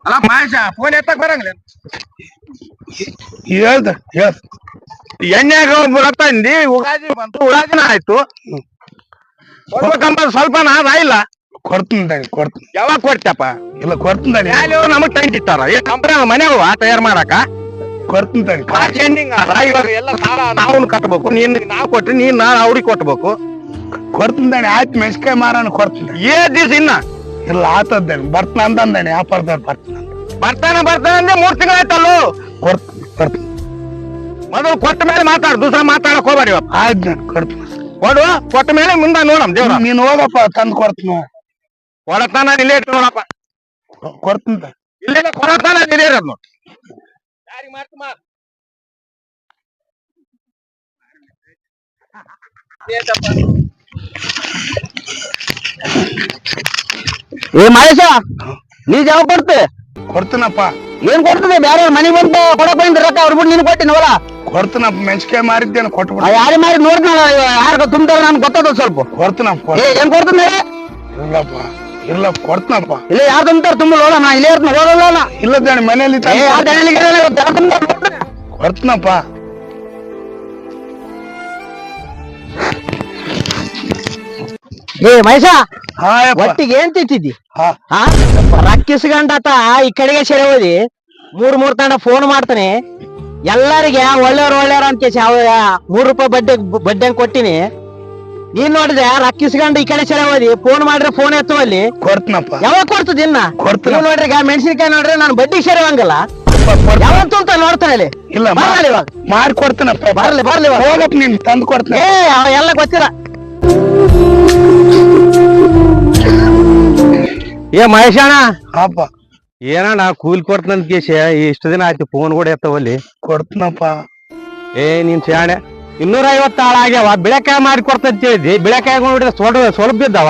ಅಲ್ಲ ಮಾಷ ಫೋನ್ ಎತ್ತಕ್ ಬರಂಗಿಲ್ಲ ಹೇಳ್ದ ಎಣ್ಣೆಗ ಬರತ್ತಂದಿ ಉಗಾದಿ ಬಂತು ಉಗಾದಿನ ಆಯ್ತು ಕೊಡ್ಬೇಕಂಬ ಸ್ವಲ್ಪ ನಾದ ಇಲ್ಲ ಕೊಡ್ತೀನಿ ಯಾವಾಗ ಕೊಡ್ತಪ್ಪ ಇಲ್ಲ ಕೊಡ್ತೀನಿ ನಮಗ್ ತಂದಿಟ್ಟಾರ ಈ ಕಂಪ್ನಿ ಮನೆಯವ ತಯಾರು ಮಾಡಾಕ ಕೊಡ್ತೀನಿ ಎಂಡಿಂಗ್ ಇವಾಗ ಎಲ್ಲ ಸಾಲ ನಾವು ಕಟ್ಬೇಕು ನೀನ್ ನಾವ್ ಕೊಟ್ರಿ ನೀನ್ ನಾಳೆ ಅವ್ರಿಗೆ ಕೊಟ್ಬೇಕು ಕೊಡ್ತೀನಿ ಆಯ್ತು ಮೆಣಸಿನ್ಕಾಯಿ ಮಾರಣ ಕೊಡ್ತೀನಿ ದಿವ್ಸ ಇನ್ನ ಇಲ್ಲ ಆತದ್ದೇನೆ ಬರ್ತಾನ ಅಂತಂದೇನೆ ವ್ಯಾಪಾರದವ್ರು ಬರ್ತಾನೆ ಅಂದ್ರೆ 3 ತಿಂಗಳು ಆಯ್ತಲ್ಲೋ ಕೊಡ್ತೀನಿ ಮೊದಲು ಕೊಟ್ಟ ಮೇಲೆ ಮಾತಾಡು ದೂಸರ ಮಾತಾಡಕ್ ಹೋಗ್ಬೇಡಿ ಆಯ್ತು ನಾನು ಕೊಡ್ತೀನಿ ಕೊಡು ಕೊಟ್ಟ ಮೇಲೆ ಮುಂದೆ ನೋಡಮ್ ದೇವ್ರ ನೀನ್ ಹೋಗಪ್ಪ ತಂದು ಕೊಡ್ತೀನಿ ಕೊಡತಾನ ಇಲ್ಲೇ ಇಟ್ಟು ನೋಡಪ್ಪ ಕೊಡ್ತೀನಿ ಇಲ್ಲೇ ಕೊಡತಾನ ಇಲ್ಲೇ ಇರೋದು ನೋಡಿ ಯಾರಿಗೆ ಮಾಡ್ತು ಮಾತು ಏ ಮಹೇಶ ನೀ ಯಾವ ಕೊಡ್ತೆ ಕೊಡ್ತೀನಪ್ಪ ಏನ್ ಕೊಡ್ತದೆ ಬೇರೆ ಮನೆ ಬಂದು ಕೊಡಕ್ ಬಂದ ರೊಕ್ಕ ಅವ್ರ ಬಿಟ್ಟು ನೀನ್ ಕೊಟ್ಟಿನವಲ್ಲ ಕೊಡ್ತೀನಪ್ಪ ಮೆಣಸಿನ್ಕಾಯಿ ಮಾರಿದ್ದೇನೆ ಕೊಟ್ಬಿಡ ಯಾರಿ ಮಾರಿ ನೋಡ್ತಾನ ಯಾರು ತುಂಬ್ತಾರ ನನ್ಗೆ ಗೊತ್ತದ ಸ್ವಲ್ಪ ಕೊಡ್ತೀನಪ್ಪ ಏನ್ ಕೊಡ್ತೀನಿ ಇಲ್ಲಪ್ಪ ಇಲ್ಲ ಕೊಡ್ತೀನಪ್ಪ ಇಲ್ಲ ಯಾರು ತುಂಬ್ತಾರ ತುಂಬ ನೋಡ ನಾ ಇಲ್ಲೇ ಇರ್ತೀನಿ ಹೋಗಲ್ಲ ಇಲ್ಲದೇನೆ ಮನೇಲಿ ಕೊಡ್ತೀನಪ್ಪ ಏ ಮಹೇಶ ಹಾ ಒಟ್ಟಿಗೆ ಏನ್ ತಿಂತಿದ್ದಿ ಹಾ ರಕ್ಕಿಸ್ಕೊಂಡಾತ ಈ ಕಡೆಗೆ ಸೆರೆ ಹೋದಿ ಮೂರ್ ತಂಡ ಫೋನ್ ಮಾಡ್ತಾನೆ ಎಲ್ಲರಿಗೆ ಒಳ್ಳೆಯವ್ರ ಅಂತ ₹3 ಬಡ್ಡಿ ಕೊಟ್ಟಿನಿ ನೀನ್ ನೋಡಿದ್ರೆ ರಕ್ಕಿಸ್ಕೊಂಡು ಈ ಕಡೆ ಸೆರೆ ಹೋದಿ ಫೋನ್ ಮಾಡ್ರೆ ಫೋನ್ ಎತ್ತುವಲ್ಲಿ ಕೊಡ್ತೀನಪ್ಪ ಯಾವಾಗ ಕೊಡ್ತದ ಇನ್ನ ಕೊಡ್ತೀನಿ ನೋಡ್ರಿ ಮೆಣಸಿನ್ಕಾಯಿ ನೋಡ್ರಿ ನಾನು ಬಡ್ಡಿ ಸೆರೆ ಹಂಗಲ್ಲ ಯಾವತ್ತು ಅಂತ ನೋಡ್ತಾನೆ ಅಲ್ಲಿ ಇಲ್ಲ ಬರಲಿ ಇವಾಗ ಮಾರಿ ಕೊಡ್ತೀನಪ್ಪ ಬರ್ಲಿ ಹೋಗಪ್ಪ ನೀನ್ ತಂದು ಕೊಡ್ತೀನಿ ಎಲ್ಲ ಗೊತ್ತಿಲ್ಲ ಏ ಮಹೇಶಣ್ಣ ಹಾಪ ಏನಣ್ಣ ಕೂಲಿ ಕೊಡ್ತಂತ ಕೇಶ ಇಷ್ಟು ದಿನ ಆಯ್ತು ಫೋನ್ ಕೂಡ ಎತ್ತವಲ್ಲಿ ಕೊಡ್ತೀನಪ್ಪ ಏ ನೀನ್ ಶಾಣೆ 250 ಆಳ ಆಗ್ಯಾವ ಬಿಳೆಕಾಯಿ ಮಾಡಿ ಕೊಡ್ತಂತ ಹೇಳಿದ್ವಿ ಬಿಳೆಕಾಯಿ ನೋಡಿದ್ರೆ ಸ್ವಲ್ಪ ಬಿದ್ದಾವ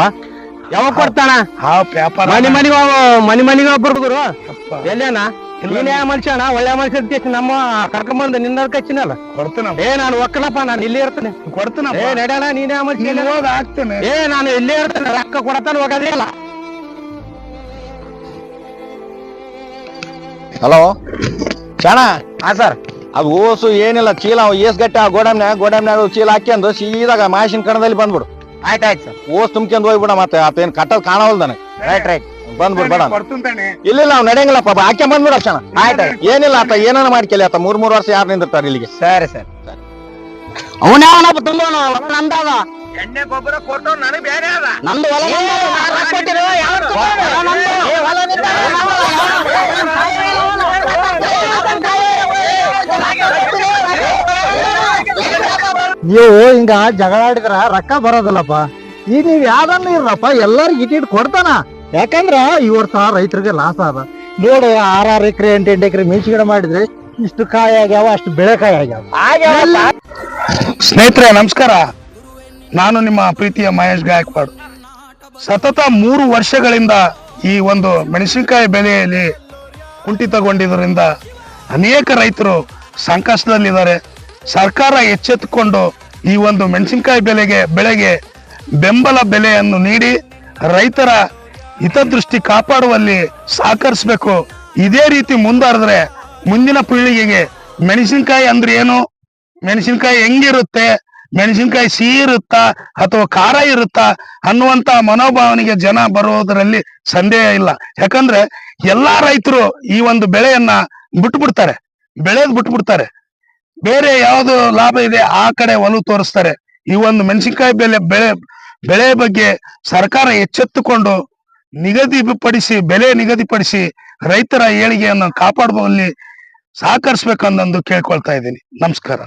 ಯಾವಾಗ ಕೊಡ್ತಾನ ವ್ಯಾಪಾರ ಮನಿಗೆ ಬರ್ಬುದ್ರು ಎಲ್ಲೇನ ನೀನ್ ಯಾವ ಮನುಷ್ಯಣ್ಣ ಒಳ್ಳೆ ಮನುಷ್ಯ ಅಂತ ನಮ್ಮ ಕರ್ಕೊಂಬಂದು ನಿನ್ನ ಕಚ್ಚಿನಲ್ಲ ಕೊಡ್ತೀನಪ್ಪ ಏ ನಾನು ಒಕ್ಕಲಪ್ಪ ನಾನು ಇಲ್ಲೇ ಇರ್ತೇನೆ ಕೊಡ್ತೀನಪ್ಪ ಏ ನಡ್ಯಾಣ ನೀನ್ ಯಾವ ಮನುಷ್ಯ ಹೋಗ ಹಾಕ್ತೇನೆ ಏ ನಾನು ಇಲ್ಲೇ ಇರ್ತೇನೆ ರೊಕ್ಕ ಕೊಡತಾನ ಹೋಗೋದೇ ಇಲ್ಲ ಹಲೋ ಶಾಣ ಹಾ ಸರ್ ಅದು ಓಸು ಏನಿಲ್ಲ ಚೀಲ ಏಸ್ ಗಟ್ಟೆ ಆ ಗೋಡಂಬ್ನಾಗ ಚೀಲ ಹಾಕ್ಯಂದು ಸೀದಾಗ ಮಾಸಿನ ಕಣದಲ್ಲಿ ಬಂದ್ಬಿಡು ಆಯ್ತಾಯ್ತು ಸರ್ ಓಸ್ ತುಂಬ್ಕೊಂಡ್ ಹೋಗ್ಬಿಡ ಮತ್ತೆ ಆತೇನ್ ಕಟ್ಟದ್ ಕಾಣವಲ್ ನನಗೆ ರೈಟ್ ಬಂದ್ಬಿಡ್ ಬೇಡ ಕೊಡ್ತೀನಿ ಇಲ್ಲ ನಾವು ನಡೆಯಂಗಿಲ್ಲಪ್ಪ ಹಾಕ್ಯ ಬಂದ್ಬಿಡ ಶಾಣ ಏನಿಲ್ಲ ಆತ ಏನಾನ ಮಾಡ್ಕೆಲಿ ಆತ 3 ವರ್ಷ ಯಾರು ನಿಂದಿರ್ತಾರೆ ಇಲ್ಲಿಗೆ ಸರಿ ಸರ್ ಅವನಪ್ಪ ತುಂಬ ನಂದಾಗ ಎಣ್ಣೆ ಗೊಬ್ಬರ ಕೊಟ್ಟು ನನಗೆ ಬೇರೆ ಅದ ನಮ್ದು ನೀವು ಹಿಂಗ ಜಗಳ ಆಡಿದ್ರ ರೊಕ್ಕ ಬರೋದಿಲ್ಲಪ್ಪ ಈಗ ನೀವ್ ಯಾವ್ದನ್ನ ಇರಪ್ಪ ಎಲ್ಲಾರು ಇಟ್ಟಿಟ್ಟು ಕೊಡ್ತಾನ ಯಾಕಂದ್ರ ಈ ವರ್ಷ ರೈತರಿಗೆ ಲಾಸ್ ಅದ ನೋಡಿ 6 ಎಕರೆ 8 ಎಕರೆ ಮೆಣಸಿ ಗಿಡ ಮಾಡಿದ್ರೆ ಇಷ್ಟು ಕಾಯಿ ಆಗ್ಯಾವ ಅಷ್ಟು ಬೆಳೆಕಾಯಿ ಆಗ್ಯಾವ. ಸ್ನೇಹಿತರೆ ನಮಸ್ಕಾರ, ನಾನು ನಿಮ್ಮ ಪ್ರೀತಿಯ ಮಹೇಶ್ ಗಾಯಕ್ವಾಡ್. ಸತತ 3 ವರ್ಷಗಳಿಂದ ಈ ಒಂದು ಮೆಣಸಿನಕಾಯಿ ಬೆಲೆಯಲ್ಲಿ ಕುಂಠಿತಗೊಂಡಿದ್ದರಿಂದ ಅನೇಕ ರೈತರು ಸಂಕಷ್ಟದಲ್ಲಿದ್ದಾರೆ. ಸರ್ಕಾರ ಎಚ್ಚೆತ್ತುಕೊಂಡು ಈ ಒಂದು ಮೆಣಸಿನಕಾಯಿ ಬೆಳೆಗೆ ಬೆಂಬಲ ಬೆಲೆಯನ್ನು ನೀಡಿ ರೈತರ ಹಿತದೃಷ್ಟಿ ಕಾಪಾಡುವಲ್ಲಿ ಸಹಕರಿಸಬೇಕು. ಇದೇ ರೀತಿ ಮುಂದುವರೆದ್ರೆ ಮುಂದಿನ ಪೀಳಿಗೆಗೆ ಮೆಣಸಿನಕಾಯಿ ಅಂದ್ರೆ ಏನು, ಮೆಣಸಿನಕಾಯಿ ಹೆಂಗಿರುತ್ತೆ, ಮೆಣಸಿನಕಾಯಿ ಸಿಹಿ ಇರುತ್ತಾ ಅಥವಾ ಖಾರ ಇರುತ್ತಾ ಅನ್ನುವಂತ ಮನೋಭಾವನೆಗೆ ಜನ ಬರೋದ್ರಲ್ಲಿ ಸಂದೇಹ ಇಲ್ಲ. ಯಾಕಂದ್ರೆ ಎಲ್ಲಾ ರೈತರು ಈ ಒಂದು ಬೆಳೆಯನ್ನ ಬಿಟ್ಬಿಡ್ತಾರೆ, ಬೇರೆ ಯಾವ್ದು ಲಾಭ ಇದೆ ಆ ಕಡೆ ಒಲವು ತೋರಿಸ್ತಾರೆ. ಈ ಒಂದು ಮೆಣಸಿನಕಾಯಿ ಬೆಳೆ ಬಗ್ಗೆ ಸರ್ಕಾರ ಎಚ್ಚೆತ್ತುಕೊಂಡು ಬೆಲೆ ನಿಗದಿಪಡಿಸಿ ರೈತರ ಏಳಿಗೆಯನ್ನು ಕಾಪಾಡುವಲ್ಲಿ ಸಹಕರಿಸ್ಬೇಕಂದು ಕೇಳ್ಕೊಳ್ತಾ ಇದ್ದೀನಿ. ನಮಸ್ಕಾರ.